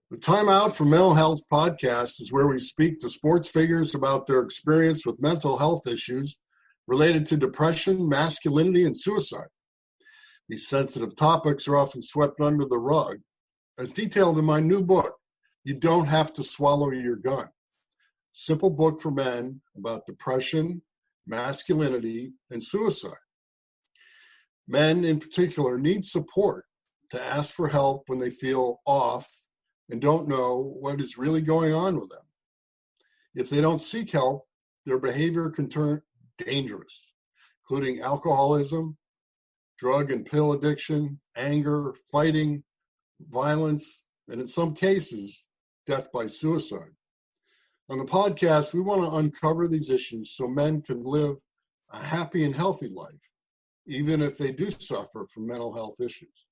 The Time Out for Mental Health podcast is where we speak to sports figures about their experience with mental health issues related to depression, masculinity, and suicide. These sensitive topics are often swept under the rug. As detailed in my new book, You Don't Have to Swallow Your Gun. Simple book for men about depression, masculinity, and suicide. Men in particular need support to ask for help when they feel off and don't know what is really going on with them. If they don't seek help, their behavior can turn dangerous, including alcoholism, drug and pill addiction, anger, fighting, violence, and in some cases, death by suicide. On the podcast, we want to uncover these issues so men can live a happy and healthy life, even if they do suffer from mental health issues.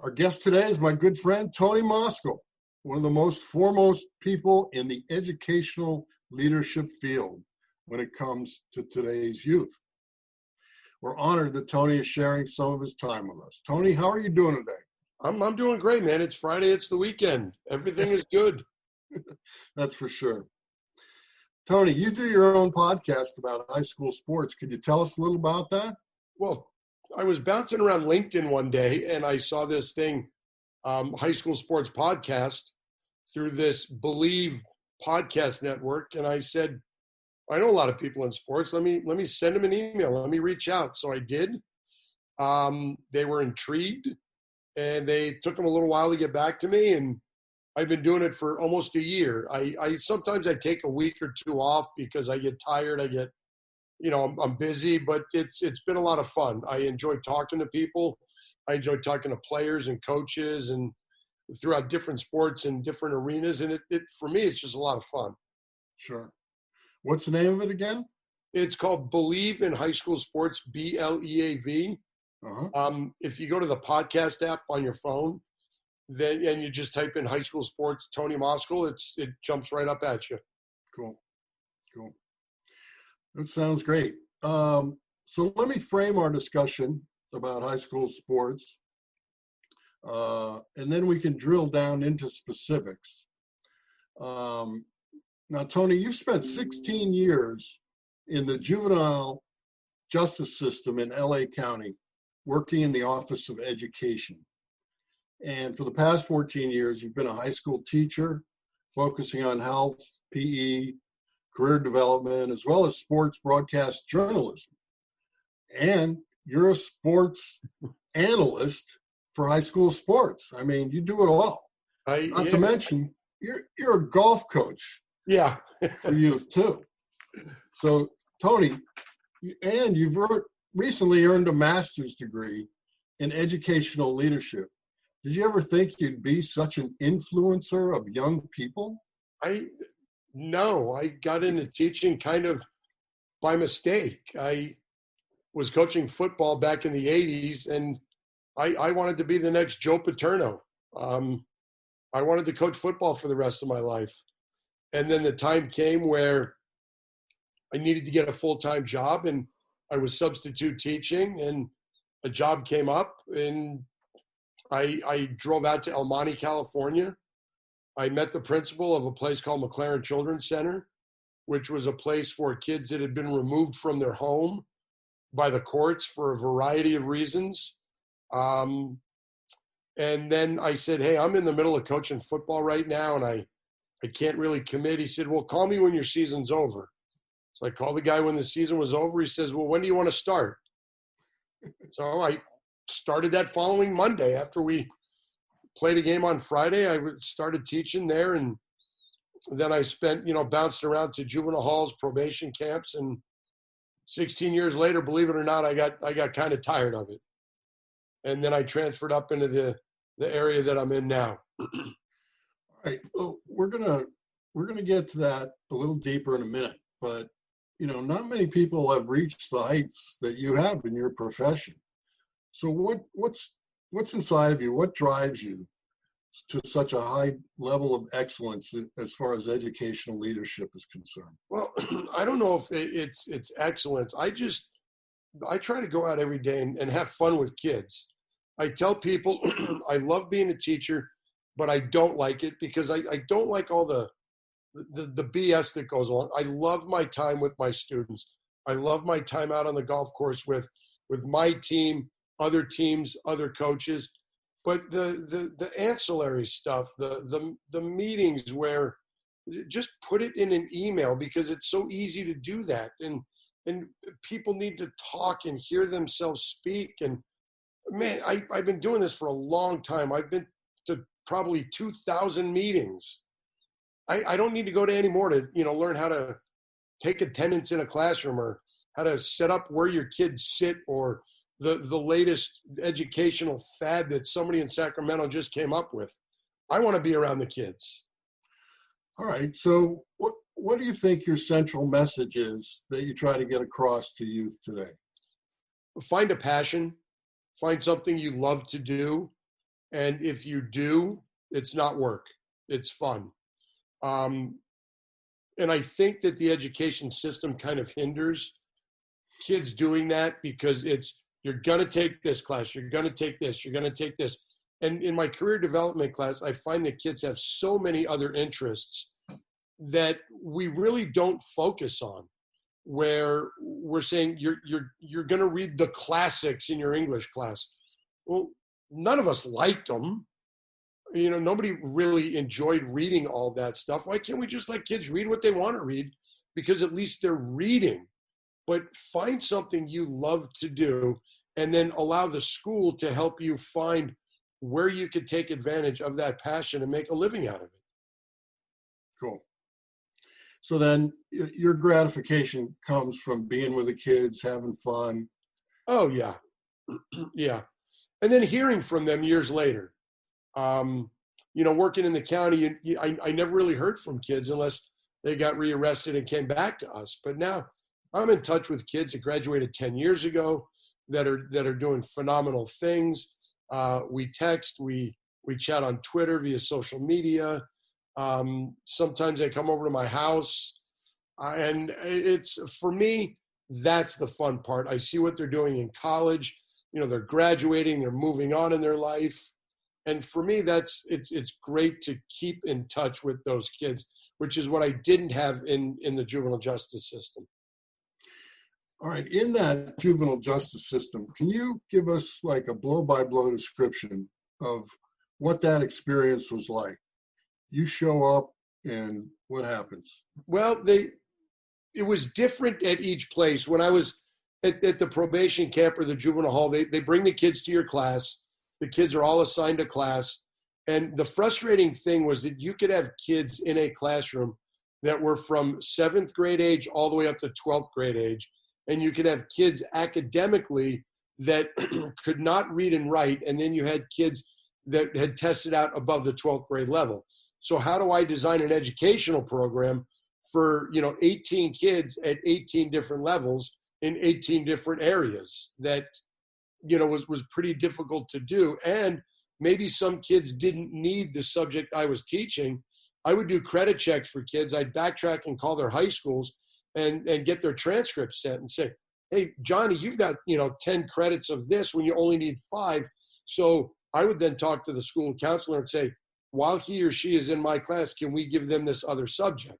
Our guest today is my good friend, Tony Moskal, one of the most foremost people in the educational leadership field when it comes to today's youth. We're honored that Tony is sharing some of his time with us. Tony, how are you doing today? I'm doing great, man. It's Friday. It's the weekend. Everything is good. That's for sure. Tony, you do your own podcast about high school sports. Could you tell us a little about that? Well, I was bouncing around LinkedIn one day and I saw this thing, high school sports podcast through this Believe podcast network. And I said, I know a lot of people in sports. Let me send them an email. Let me reach out. So I did. They were intrigued and they took them a little while to get back to me. And I've been doing it for almost a year. I sometimes I take a week or two off because I get tired. I get, I'm busy, but it's been a lot of fun. I enjoy talking to people. I enjoy talking to players and coaches and throughout different sports and different arenas. And it for me, it's just a lot of fun. Sure. What's the name of it again? It's called Believe in High School Sports, BLEAV. Uh-huh. If you go to the podcast app on your phone, and you just type in high school sports, Tony Moskal, it jumps right up at you. Cool. That sounds great. So let me frame our discussion about high school sports, and then we can drill down into specifics. Now, Tony, you've spent 16 years in the juvenile justice system in LA County, working in the Office of Education. And for the past 14 years, you've been a high school teacher, focusing on health, PE, career development, as well as sports broadcast journalism. And you're a sports analyst for high school sports. I mean, you do it all. Not to mention, you're a golf coach. Yeah. For youth too. So, Tony, and you've recently earned a master's degree in educational leadership. Did you ever think you'd be such an influencer of young people? No, I got into teaching kind of by mistake. I was coaching football back in the 80s, and I wanted to be the next Joe Paterno. I wanted to coach football for the rest of my life. And then the time came where I needed to get a full-time job, and I was substitute teaching, and a job came up, and I drove out to El Monte, California. I met the principal of a place called McLaren Children's Center, which was a place for kids that had been removed from their home by the courts for a variety of reasons. And then I said, hey, I'm in the middle of coaching football right now, and I can't really commit. He said, well, call me when your season's over. So I called the guy when the season was over. He says, well, when do you want to start? So I started that following Monday. After we played a game on Friday, I started teaching there. And then I spent, bounced around to Juvenile Halls, probation camps. And 16 years later, believe it or not, I got kind of tired of it. And then I transferred up into the area that I'm in now. All right. Well, we're gonna get to that a little deeper in a minute, but not many people have reached the heights that you have in your profession. So what's inside of you? What drives you to such a high level of excellence as far as educational leadership is concerned? Well, I don't know if it's excellence. I try to go out every day and have fun with kids. I tell people I love being a teacher but I don't like it because I don't like all the BS that goes along. I love my time with my students. I love my time out on the golf course with my team, other teams, other coaches. But the ancillary stuff, the meetings where just put it in an email because it's so easy to do that. And people need to talk and hear themselves speak. And man, I've been doing this for a long time. I've been to probably 2,000 meetings. I don't need to go to any more to, learn how to take attendance in a classroom or how to set up where your kids sit or the latest educational fad that somebody in Sacramento just came up with. I want to be around the kids. All right. So what do you think your central message is that you try to get across to youth today? Find a passion, find something you love to do. And if you do, it's not work, it's fun. And I think that the education system kind of hinders kids doing that because you're going to take this class, you're going to take this, you're going to take this. And in my career development class, I find that kids have so many other interests that we really don't focus on, where we're saying you're going to read the classics in your English class. Well, none of us liked them. Nobody really enjoyed reading all that stuff. Why can't we just let kids read what they want to read? Because at least they're reading. But find something you love to do and then allow the school to help you find where you could take advantage of that passion and make a living out of it. Cool. So then your gratification comes from being with the kids, having fun. Oh, yeah. Yeah. And then hearing from them years later. Working in the county, I never really heard from kids unless they got rearrested and came back to us. But now I'm in touch with kids that graduated 10 years ago that are doing phenomenal things. We text, we chat on Twitter via social media. Sometimes they come over to my house. And it's, for me, that's the fun part. I see what they're doing in college. They're graduating, they're moving on in their life. And for me, it's great to keep in touch with those kids, which is what I didn't have in the juvenile justice system. All right. In that juvenile justice system, can you give us like a blow-by-blow description of what that experience was like? You show up and what happens? Well, it was different at each place. When I was at the probation camp or the juvenile hall, they bring the kids to your class. The kids are all assigned a class. And the frustrating thing was that you could have kids in a classroom that were from 7th grade age all the way up to 12th grade age. And you could have kids academically that could not read and write. And then you had kids that had tested out above the 12th grade level. So how do I design an educational program for, 18 kids at 18 different levels in 18 different areas that, was pretty difficult to do. And maybe some kids didn't need the subject I was teaching. I would do credit checks for kids. I'd backtrack and call their high schools and get their transcripts sent and say, hey, Johnny, you've got, 10 credits of this when you only need 5. So I would then talk to the school counselor and say, while he or she is in my class, can we give them this other subject?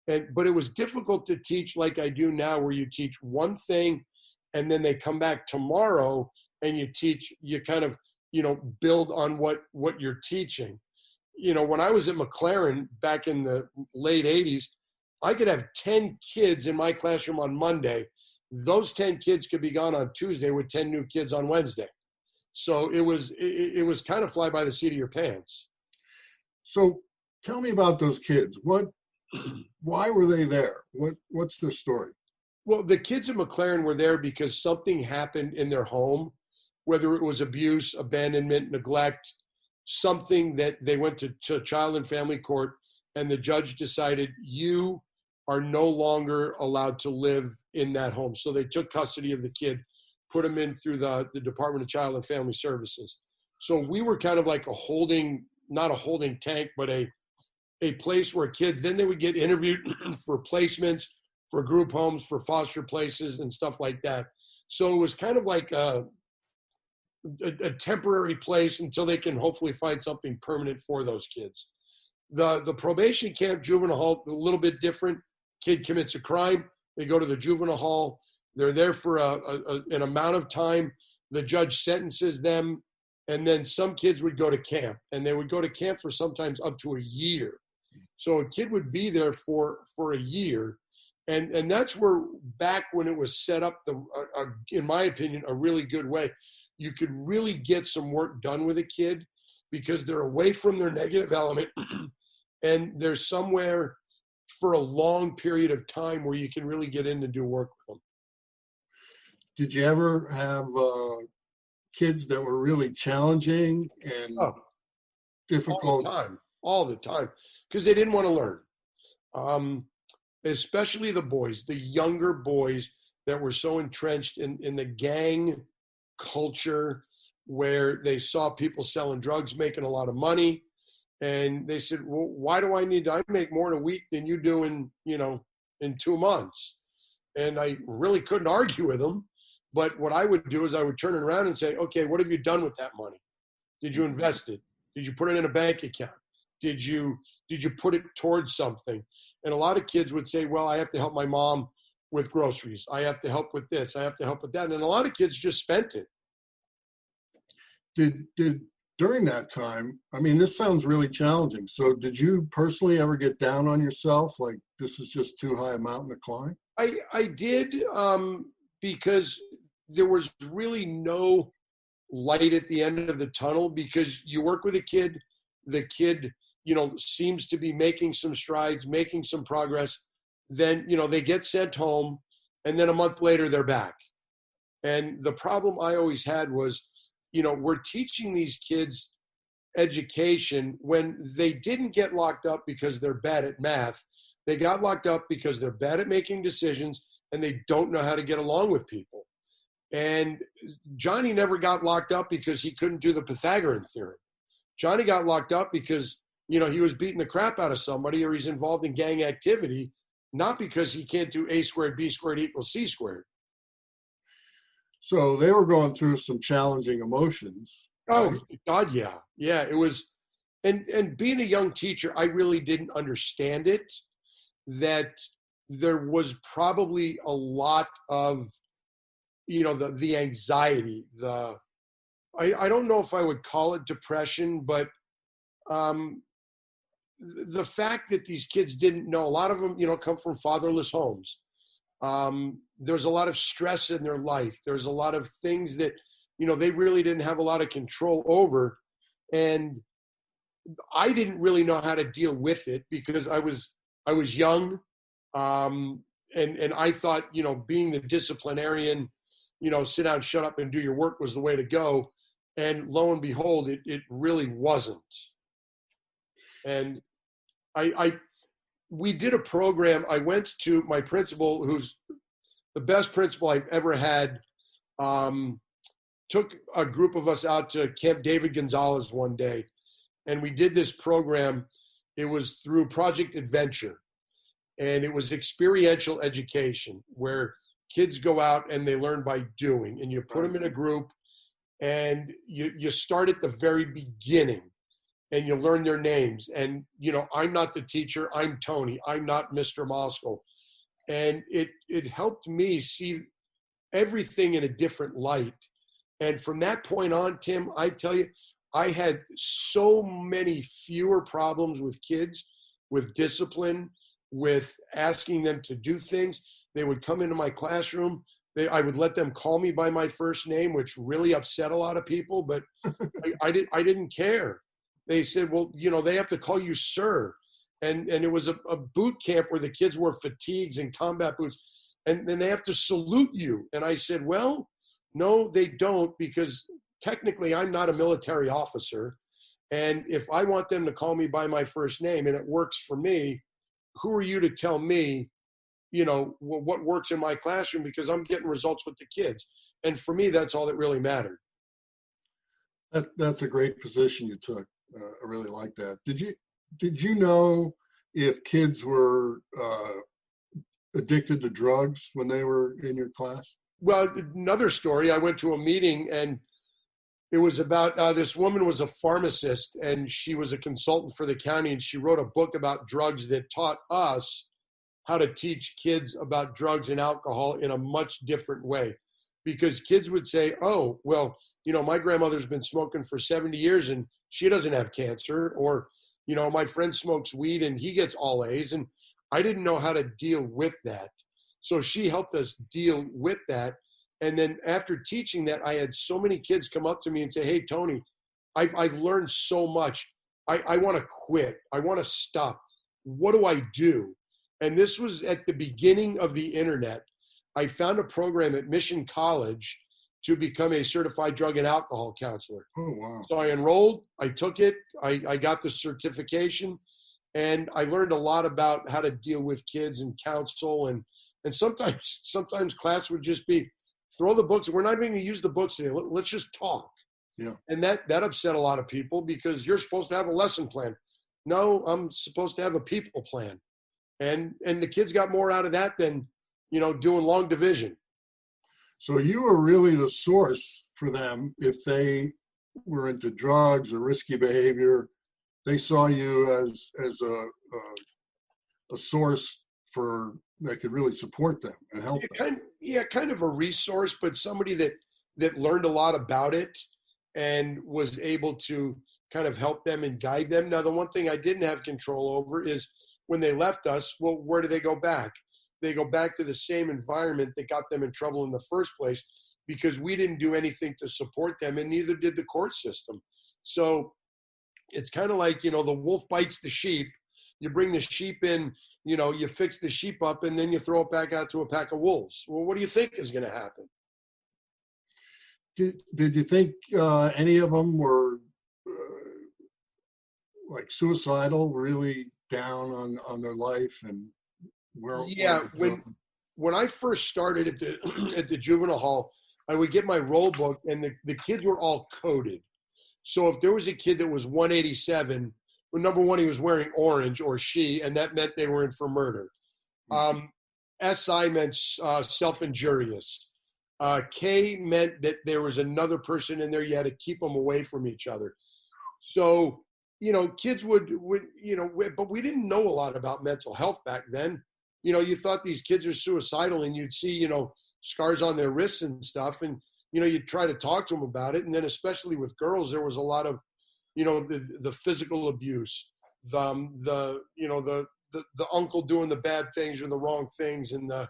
But it was difficult to teach like I do now, where you teach one thing and then they come back tomorrow and you kind of, build on what you're teaching. When I was at McLaren back in the late 80s, I could have 10 kids in my classroom on Monday. Those 10 kids could be gone on Tuesday with 10 new kids on Wednesday. So it was kind of fly by the seat of your pants. So tell me about those kids. Why were they there? What's their story? Well, the kids at McLaren were there because something happened in their home, whether it was abuse, abandonment, neglect, something that they went to child and family court, and the judge decided you are no longer allowed to live in that home. So they took custody of the kid, put him in through the Department of Child and Family Services. So we were kind of like not a holding tank, but a place where kids, then they would get interviewed for placements, for group homes, for foster places and stuff like that. So it was kind of like a temporary place until they can hopefully find something permanent for those kids. The probation camp, juvenile hall, a little bit different. Kid commits a crime, they go to the juvenile hall. They're there for an amount of time. The judge sentences them, and then some kids would go to camp, and they would go to camp for sometimes up to a year. So a kid would be there for a year, and that's where, back when it was set up, in my opinion, a really good way. You could really get some work done with a kid because they're away from their negative element, and they're somewhere for a long period of time where you can really get in and do work with them. Did you ever have kids that were really challenging and difficult? All the time, because they didn't want to learn. Especially the boys, the younger boys that were so entrenched in the gang culture, where they saw people selling drugs, making a lot of money. And they said, well, why do I make more in a week than you do in 2 months? And I really couldn't argue with them. But what I would do is I would turn it around and say, okay, what have you done with that money? Did you invest it? Did you put it in a bank account? Did you put it towards something? And a lot of kids would say, well, I have to help my mom with groceries. I have to help with this. I have to help with that. And a lot of kids just spent it. Did during that time, I mean, this sounds really challenging. So did you personally ever get down on yourself? Like, this is just too high a mountain to climb? I did, because there was really no light at the end of the tunnel, because you work with a kid, the kid, seems to be making some strides, making some progress. Then, they get sent home, and then a month later they're back. And the problem I always had was, we're teaching these kids education when they didn't get locked up because they're bad at math. They got locked up because they're bad at making decisions and they don't know how to get along with people. And Johnny never got locked up because he couldn't do the Pythagorean theorem. Johnny got locked up because, he was beating the crap out of somebody, or he's involved in gang activity, not because he can't do A squared B squared equals C squared. So they were going through some challenging emotions. Oh, God, yeah. Yeah, it was. And being a young teacher, I really didn't understand it, that there was probably a lot of, the anxiety, I don't know if I would call it depression, but the fact that these kids didn't know, a lot of them, come from fatherless homes. There's a lot of stress in their life. There's a lot of things that, they really didn't have a lot of control over. And I didn't really know how to deal with it because I was young. And I thought, being the disciplinarian, sit down, shut up and do your work was the way to go. And lo and behold, it really wasn't. And we did a program. I went to my principal, who's the best principal I've ever had, took a group of us out to Camp David Gonzalez one day. And we did this program. It was through Project Adventure. And it was experiential education where kids go out and they learn by doing. And you put them in a group and you start at the very beginning. And you learn their names. And, I'm not the teacher. I'm Tony. I'm not Mr. Moskal. And it helped me see everything in a different light. And from that point on, Tim, I tell you, I had so many fewer problems with kids, with discipline, with asking them to do things. They would come into my classroom. I would let them call me by my first name, which really upset a lot of people, but I didn't care. They said, well, they have to call you sir. And it was a boot camp where the kids wore fatigues and combat boots. And then they have to salute you. And I said, well, no, they don't, because technically I'm not a military officer. And if I want them to call me by my first name and it works for me, who are you to tell me, what works in my classroom? Because I'm getting results with the kids. And for me, that's all that really mattered. That's a great position you took. I really like that. Did you know if kids were addicted to drugs when they were in your class? Well, another story, I went to a meeting and It was about this woman was a pharmacist, and she was a consultant for the county, and she wrote a book about drugs that taught us how to teach kids about drugs and alcohol in a much different way. Because kids would say, oh, well, my grandmother's been smoking for 70 years and she doesn't have cancer. Or, my friend smokes weed and he gets all A's. And I didn't know how to deal with that. So she helped us deal with that. And then after teaching that, I had so many kids come up to me and say, hey, Tony, I've learned so much. I want to quit. I want to stop. What do I do? And this was at the beginning of the internet. I found a program at Mission College to become a certified drug and alcohol counselor. Oh, wow. So I enrolled, I took it, I got the certification, and I learned a lot about how to deal with kids and counsel. And sometimes class would just be, throw the books. We're not even going to use the books today. Let's just talk. Yeah. And that upset a lot of people because you're supposed to have a lesson plan. No, I'm supposed to have a people plan. And the kids got more out of that than, doing long division. So you were really the source for them. If they were into drugs or risky behavior, they saw you as a source that could really support them and help them. Kind of a resource, but somebody that learned a lot about it and was able to kind of help them and guide them. Now, the one thing I didn't have control over is when they left us, well, where do they go back? They go back to the same environment that got them in trouble in the first place because we didn't do anything to support them, and neither did the court system. So it's kind of like, the wolf bites the sheep. You bring the sheep in, you fix the sheep up, and then you throw it back out to a pack of wolves. Well, what do you think is going to happen? Did you think any of them were like suicidal, really down on their life? And when I first started at the Juvenile Hall, I would get my roll book, and the kids were all coded. So if there was a kid that was 187, well, number one, he was wearing orange, or she, and that meant they were in for murder. SI meant self-injurious. K meant that there was another person in there. You had to keep them away from each other. So, kids would, but we didn't know a lot about mental health back then. You thought these kids are suicidal, and you'd see, scars on their wrists and stuff. And, you'd try to talk to them about it. And then especially with girls, there was a lot of, the physical abuse, the uncle doing the bad things or the wrong things, and the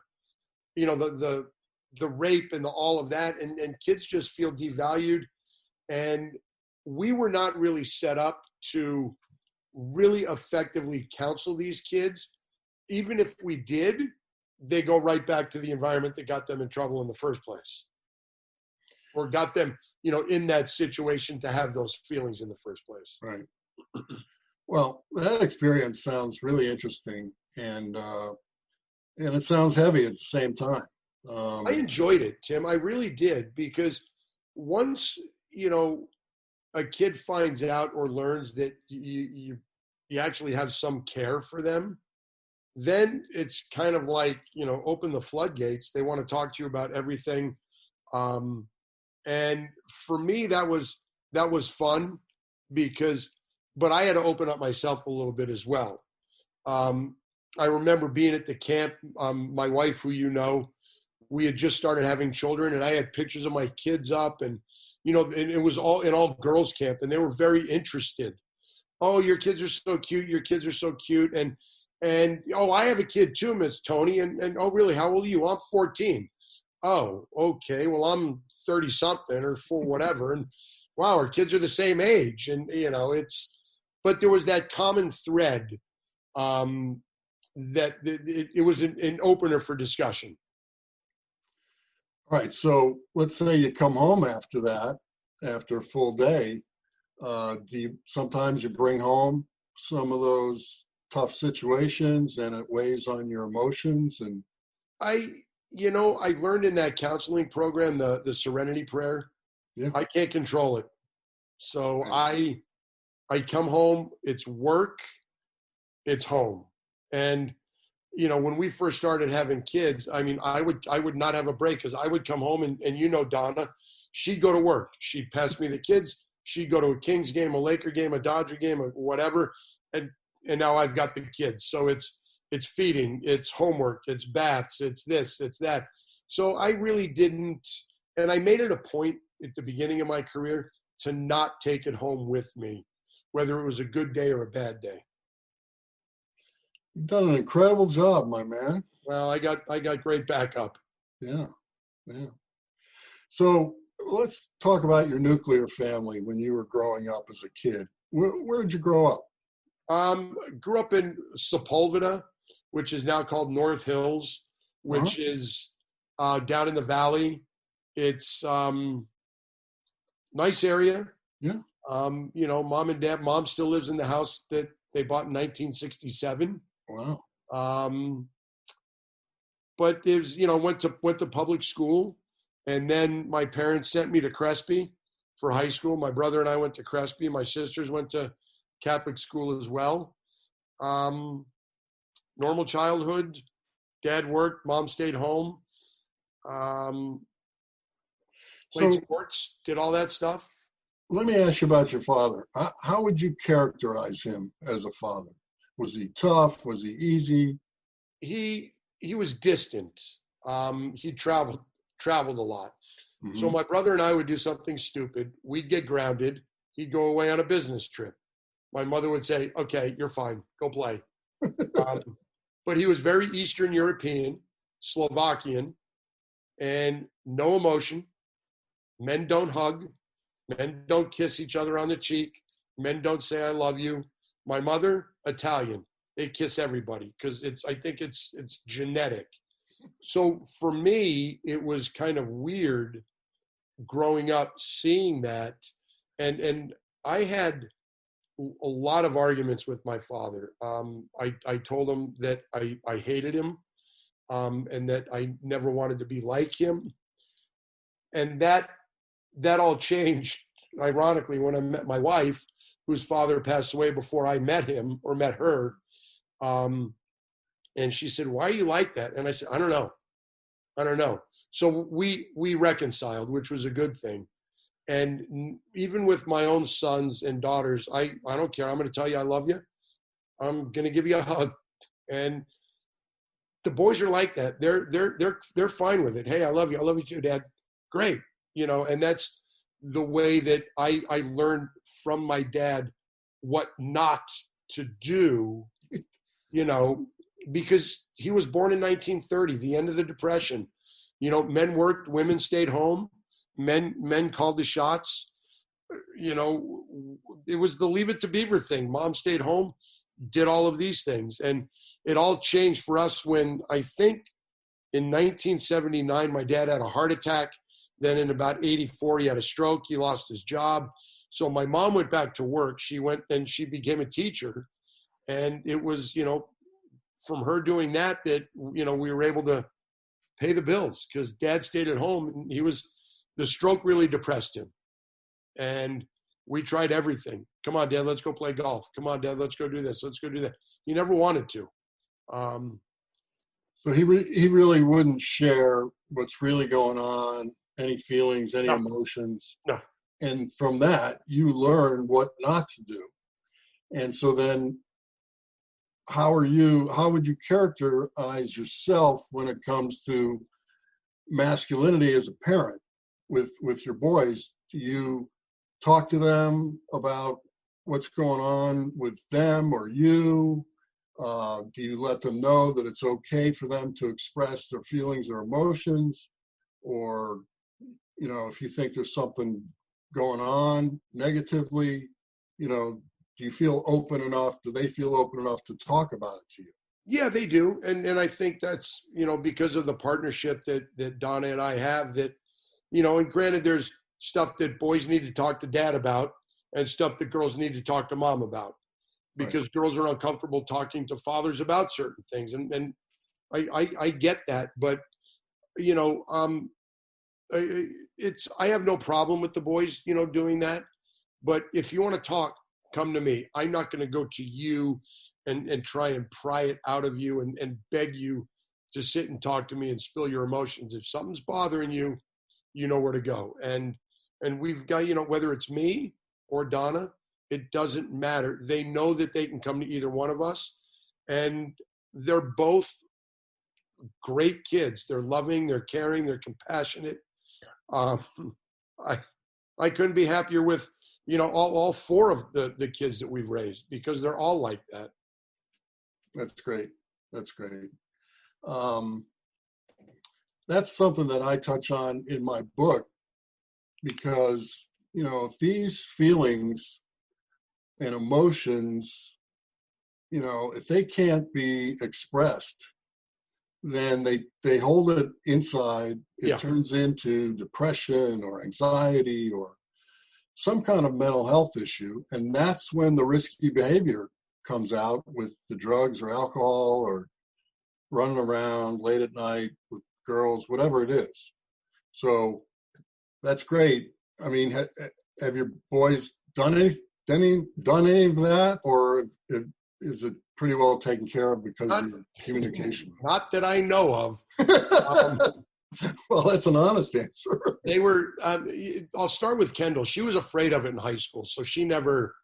rape and all of that. And kids just feel devalued. And we were not really set up to really effectively counsel these kids. Even if we did, they go right back to the environment that got them in trouble in the first place, or got them, in that situation to have those feelings in the first place. Right. Well, that experience sounds really interesting, and it sounds heavy at the same time. I enjoyed it, Tim. I really did, because once, a kid finds out or learns that you actually have some care for them, then it's kind of like, open the floodgates. They want to talk to you about everything. And for me, that was fun but I had to open up myself a little bit as well. I remember being at the camp, my wife, who we had just started having children, and I had pictures of my kids up, and, and it was all in all girls camp, and they were very interested. Oh, your kids are so cute. Your kids are so cute. And oh, I have a kid too, Miss Tony. And oh, really? How old are you? I'm 14. Oh, okay. Well, I'm 30 something or for whatever. And wow, our kids are the same age. And, but there was that common thread that it was an opener for discussion. All right. So let's say you come home after a full day. Sometimes you bring home some of those tough situations, and it weighs on your emotions? And I learned in that counseling program, the Serenity Prayer. Yeah. I can't control it. So I come home, it's work, it's home. And, when we first started having kids, I mean, I would not have a break, because I would come home and Donna, she'd go to work. She'd pass me the kids. She'd go to a Kings game, a Laker game, a Dodger game, or whatever. And now I've got the kids. So it's feeding, it's homework, it's baths, it's this, it's that. So I really didn't, and I made it a point at the beginning of my career to not take it home with me, whether it was a good day or a bad day. You've done an incredible job, my man. Well, I got great backup. Yeah. So let's talk about your nuclear family when you were growing up as a kid. Where did you grow up? Grew up in Sepulveda, which is now called North Hills, which is down in the valley. It's nice area. Yeah. Mom and dad. Mom still lives in the house that they bought in 1967. Wow. But it was, went to public school, and then my parents sent me to Crespi for high school. My brother and I went to Crespi. My sisters went to Catholic school as well. Normal childhood. Dad worked. Mom stayed home. Played sports. Did all that stuff. Let me ask you about your father. How would you characterize him as a father? Was he tough? Was he easy? He was distant. He traveled a lot. Mm-hmm. So my brother and I would do something stupid. We'd get grounded. He'd go away on a business trip. My mother would say, "Okay, you're fine. Go play." But he was very Eastern European, Slovakian, and no emotion. Men don't hug. Men don't kiss each other on the cheek. Men don't say, "I love you." My mother, Italian. They kiss everybody because I think it's genetic. So for me, it was kind of weird growing up seeing that. And I had a lot of arguments with my father. I told him that I hated him and that I never wanted to be like him. And that all changed, ironically, when I met my wife, whose father passed away before I met him or met her. And she said, "Why are you like that?" And I said, I don't know. So we reconciled, which was a good thing. And even with my own sons and daughters, I don't care. I'm going to tell you I love you. I'm going to give you a hug. And the boys are like that. They're fine with it. "Hey, I love you. I love you too, Dad." Great. And that's the way that I learned from my dad what not to do, because he was born in 1930, the end of the Depression. Men worked, women stayed home, men called the shots. It was the Leave It to Beaver thing. Mom stayed home, did all of these things. And it all changed for us when I think in 1979, my dad had a heart attack. Then in about 84, he had a stroke. He lost his job. So my mom went back to work. She went and she became a teacher. And it was, from her doing that, we were able to pay the bills because Dad stayed at home. And the stroke really depressed him. And we tried everything. "Come on, Dad, let's go play golf. Come on, Dad, let's go do this. Let's go do that." He never wanted to. So he really wouldn't share what's really going on, any feelings, any emotions. No. And from that, you learn what not to do. And so then how would you characterize yourself when it comes to masculinity as a parent with your boys? Do you talk to them about what's going on with them or you? Do you let them know that it's okay for them to express their feelings or emotions? Or, if you think there's something going on negatively, do you feel open enough? Do they feel open enough to talk about it to you? Yeah, they do. And I think that's, because of the partnership that Donna and I have that, and granted there's stuff that boys need to talk to Dad about and stuff that girls need to talk to Mom about because girls are uncomfortable talking to fathers about certain things. And I get that, but I have no problem with the boys, doing that. But if you want to talk, come to me. I'm not going to go to you and try and pry it out of you and beg you to sit and talk to me and spill your emotions. If something's bothering you, you know where to go. And we've got, you know, whether it's me or Donna, it doesn't matter. They know that they can come to either one of us, and they're both great kids. They're loving, they're caring, they're compassionate. I couldn't be happier with, you know, all four of the kids that we've raised, because they're all like that. That's great. That's great. That's something that I touch on in my book, because, you know, if these feelings and emotions, you know, if they can't be expressed, then they hold it inside. It turns into depression or anxiety or some kind of mental health issue. And that's when the risky behavior comes out, with the drugs or alcohol or running around late at night with girls, whatever it is. So that's great. I mean, have your boys done any of that, or is it pretty well taken care of because of your communication? Not that I know of. Well, that's an honest answer. They were, I'll start with Kendall. She was afraid of it in high school. So she never,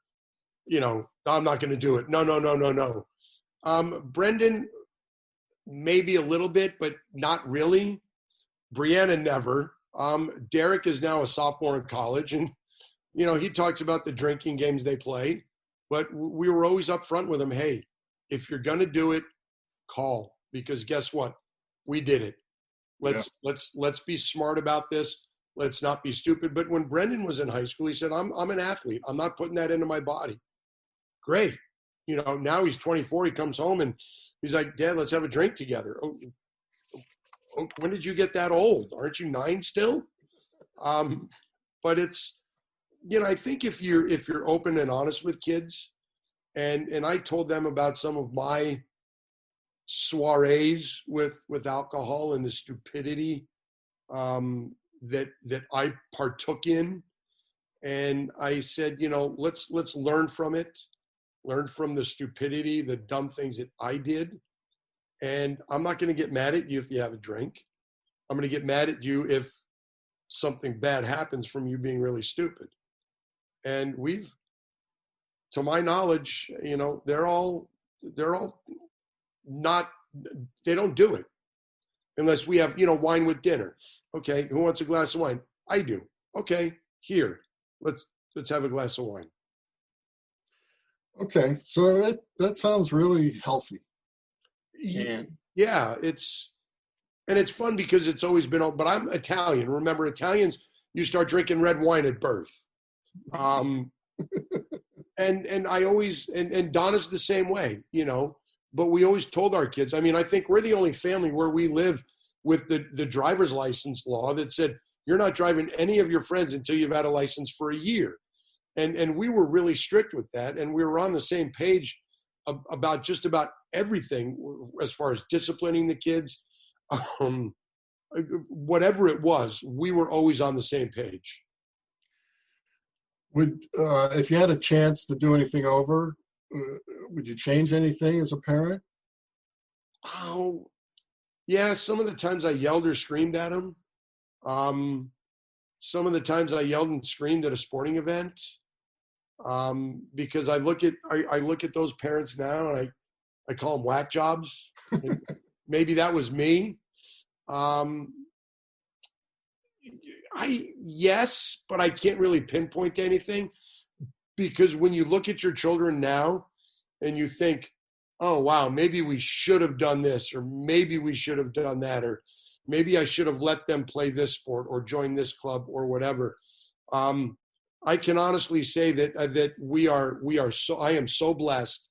you know, I'm not going to do it. No. Brendan, maybe a little bit, but not really. Brianna, never. Derek is now a sophomore in college, and, you know, he talks about the drinking games they play, but we were always upfront with him. Hey, if you're going to do it, call, because guess what? We did it. Let's be smart about this. Let's not be stupid. But when Brendan was in high school, he said, I'm an athlete. I'm not putting that into my body. Great. You know, now he's 24. He comes home and he's like, Dad, let's have a drink together. Oh, when did you get that old? Aren't you 9 still? But it's, you know, I think if you're open and honest with kids, and I told them about some of my soirees with alcohol and the stupidity that I partook in. And I said, you know, let's learn from it, learn from the stupidity, the dumb things that I did. And I'm not going to get mad at you if you have a drink. I'm going to get mad at you if something bad happens from you being really stupid. And we've, to my knowledge, you know, they're all not, they don't do it unless we have, you know, wine with dinner. Okay, who wants a glass of wine? I do. Okay, here, let's have a glass of wine. Okay, so that sounds really healthy. Yeah, it's fun because it's always been, but I'm Italian. Remember, Italians, you start drinking red wine at birth. And I always, and Donna's the same way, you know, but we always told our kids, I mean, I think we're the only family where we live with the driver's license law that said, you're not driving any of your friends until you've had a license for a year. And we were really strict with that. And we were on the same page about just about everything as far as disciplining the kids. Whatever it was, we were always on the same page. Would if you had a chance to do anything over, would you change anything as a parent? Oh, yeah. Some of the times I yelled or screamed at him. Some of the times I yelled and screamed at a sporting event. Because I look at those parents now and I call them whack jobs. Maybe that was me. Yes, but I can't really pinpoint to anything, because when you look at your children now and you think, oh, wow, maybe we should have done this, or maybe we should have done that, or maybe I should have let them play this sport or join this club or whatever. I can honestly say that I am so blessed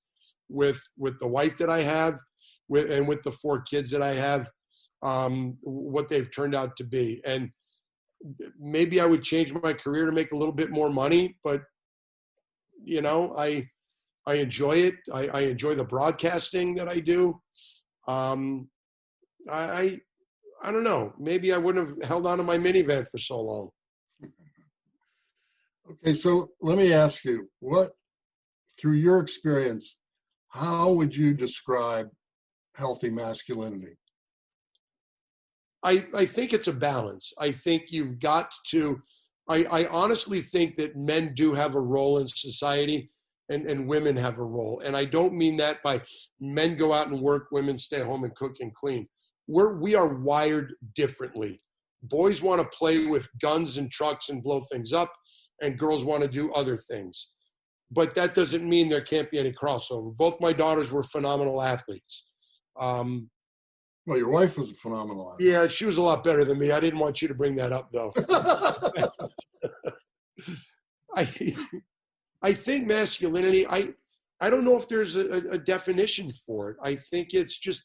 with the wife that I have, and with the 4 kids that I have, what they've turned out to be. And maybe I would change my career to make a little bit more money, but, you know, I enjoy it. I enjoy the broadcasting that I do. I don't know. Maybe I wouldn't have held on to my minivan for so long. Okay, so let me ask you, through your experience, how would you describe healthy masculinity? I think it's a balance. I think you've got to, I honestly think that men do have a role in society and women have a role. And I don't mean that by men go out and work, women stay home and cook and clean. We are wired differently. Boys want to play with guns and trucks and blow things up, and girls want to do other things. But that doesn't mean there can't be any crossover. Both my daughters were phenomenal athletes. Well, your wife was a phenomenal athlete. Yeah, she was a lot better than me. I didn't want you to bring that up, though. I think masculinity, I don't know if there's a definition for it. I think it's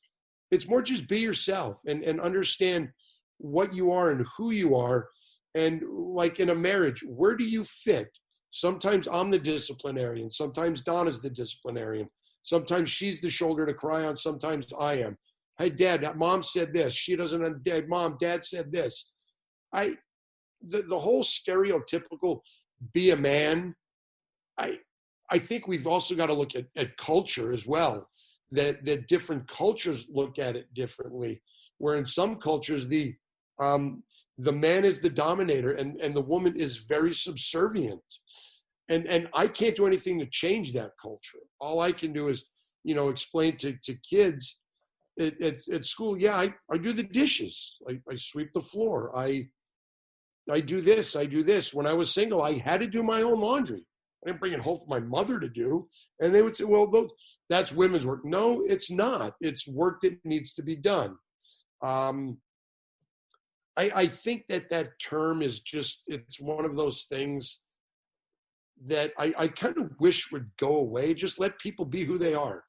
more just be yourself and understand what you are and who you are. And like in a marriage, where do you fit? Sometimes I'm the disciplinarian. Sometimes Donna's the disciplinarian. Sometimes she's the shoulder to cry on. Sometimes I am. Hey, Dad, Mom said this. She doesn't. Mom, Dad said this. The whole stereotypical be a man. I think we've also got to look at culture as well. That different cultures look at it differently. Where in some cultures the man is the dominator and the woman is very subservient. And I can't do anything to change that culture. All I can do is, explain to kids at school, yeah, I do the dishes. I sweep the floor. I do this. I do this. When I was single, I had to do my own laundry. I didn't bring it home for my mother to do. And they would say, well, that's women's work. No, it's not. It's work that needs to be done. I think that term is it's one of those things that I kind of wish would go away. Just let people be who they are.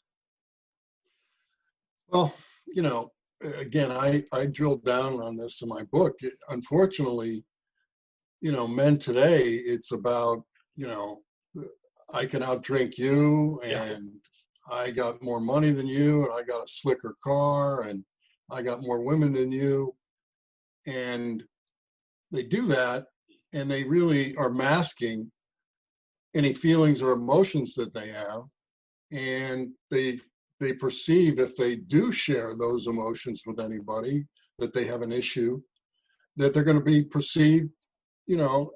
Well, again, I drilled down on this in my book. Unfortunately, men today, it's about, I can outdrink you and I got more money than you and I got a slicker car and I got more women than you. And they do that and they really are masking any feelings or emotions that they have. And they perceive if they do share those emotions with anybody, that they have an issue, that they're going to be perceived,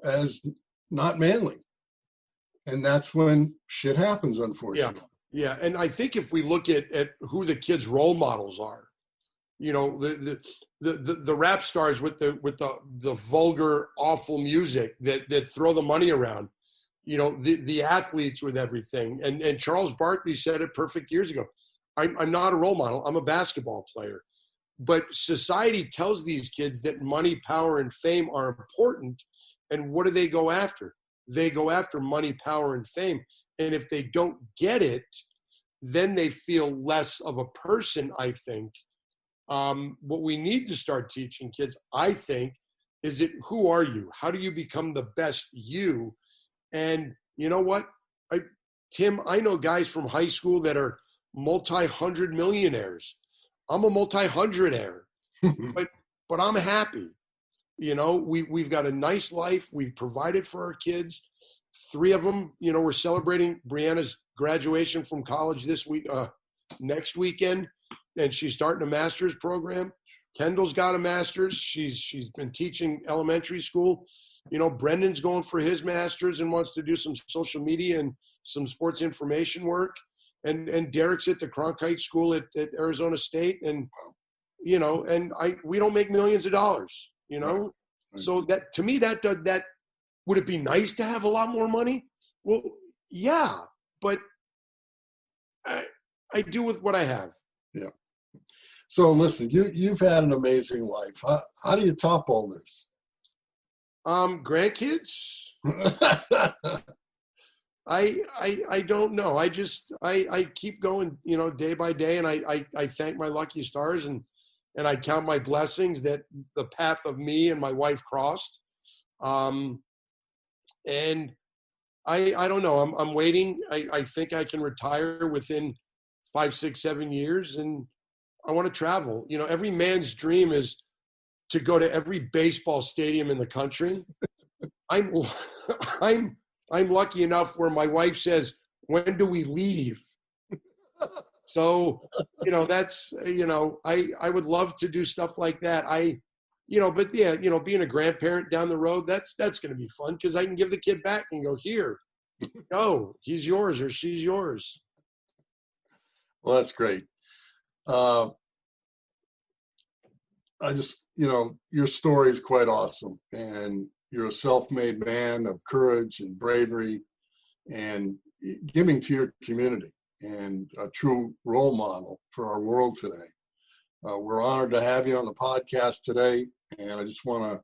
as not manly. And that's when shit happens, unfortunately. Yeah. And I think if we look at who the kids' role models are, the rap stars with the vulgar, awful music that throw the money around, the athletes with everything. And Charles Barkley said it perfect years ago. I'm not a role model. I'm a basketball player. But society tells these kids that money, power, and fame are important. And what do they go after? They go after money, power, and fame. And if they don't get it, then they feel less of a person, I think. What we need to start teaching kids, I think, is who are you? How do you become the best you? And you know what? Tim, I know guys from high school that are multi-hundred millionaires. I'm a multi-hundredaire, but I'm happy. We've got a nice life. We've provided for our kids. 3 of them, we're celebrating Brianna's graduation from college next weekend, and she's starting a master's program. Kendall's got a master's. She's been teaching elementary school. Brendan's going for his master's and wants to do some social media and some sports information work. And Derek's at the Cronkite School at Arizona State, and we don't make millions of dollars, Right. So that, to me, that would it be nice to have a lot more money? Well, yeah, but I do with what I have. Yeah. So listen, you've had an amazing life. How do you top all this? Grandkids. I don't know. I keep going, day by day, and I thank my lucky stars and I count my blessings that the path of me and my wife crossed. And I don't know. I'm waiting. I think I can retire within 5, 6, 7 years, and I want to travel. Every man's dream is to go to every baseball stadium in the country. I'm lucky enough where my wife says, when do we leave? So, that's, I would love to do stuff like that. but yeah, being a grandparent down the road, that's going to be fun because I can give the kid back and go, here, go, he's yours or she's yours. Well, that's great. I just, your story is quite awesome, and you're a self-made man of courage and bravery and giving to your community, and a true role model for our world today. We're honored to have you on the podcast today, and I just want to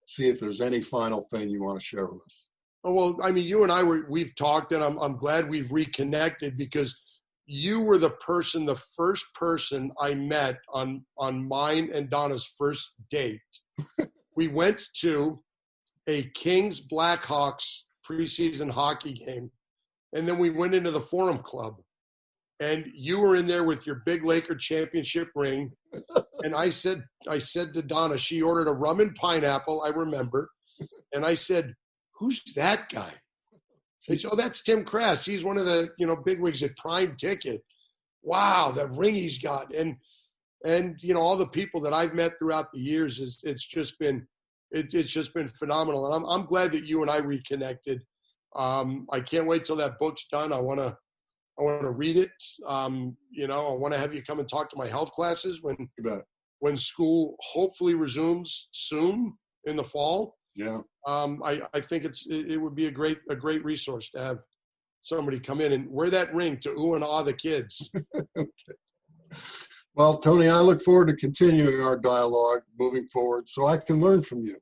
see if there's any final thing you want to share with us. Oh, well, I mean, you and we've talked, and I'm glad we've reconnected because you were the first person I met on mine and Donna's first date. We went to a Kings Blackhawks preseason hockey game, and then we went into the Forum Club, and you were in there with your big Laker championship ring. And I said to Donna, she ordered a rum and pineapple, I remember. And I said, who's that guy? She said, oh, that's Tim Krass. He's one of the, bigwigs at Prime Ticket. Wow, that ring he's got. And all the people that I've met throughout the years, it's just been phenomenal. And I'm glad that you and I reconnected. I can't wait till that book's done. I want to read it. I want to have you come and talk to my health classes when school hopefully resumes soon in the fall. Yeah. I think it would be a great resource to have somebody come in and wear that ring to ooh and ah the kids. Okay. Well, Tony, I look forward to continuing our dialogue moving forward so I can learn from you,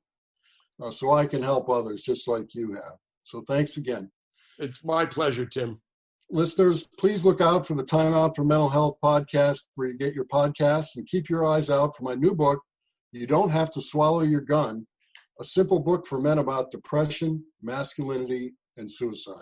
so I can help others just like you have. So thanks again. It's my pleasure, Tim. Listeners, please look out for the Time Out for Mental Health podcast where you get your podcasts, and keep your eyes out for my new book, You Don't Have to Swallow Your Gun, a simple book for men about depression, masculinity, and suicide.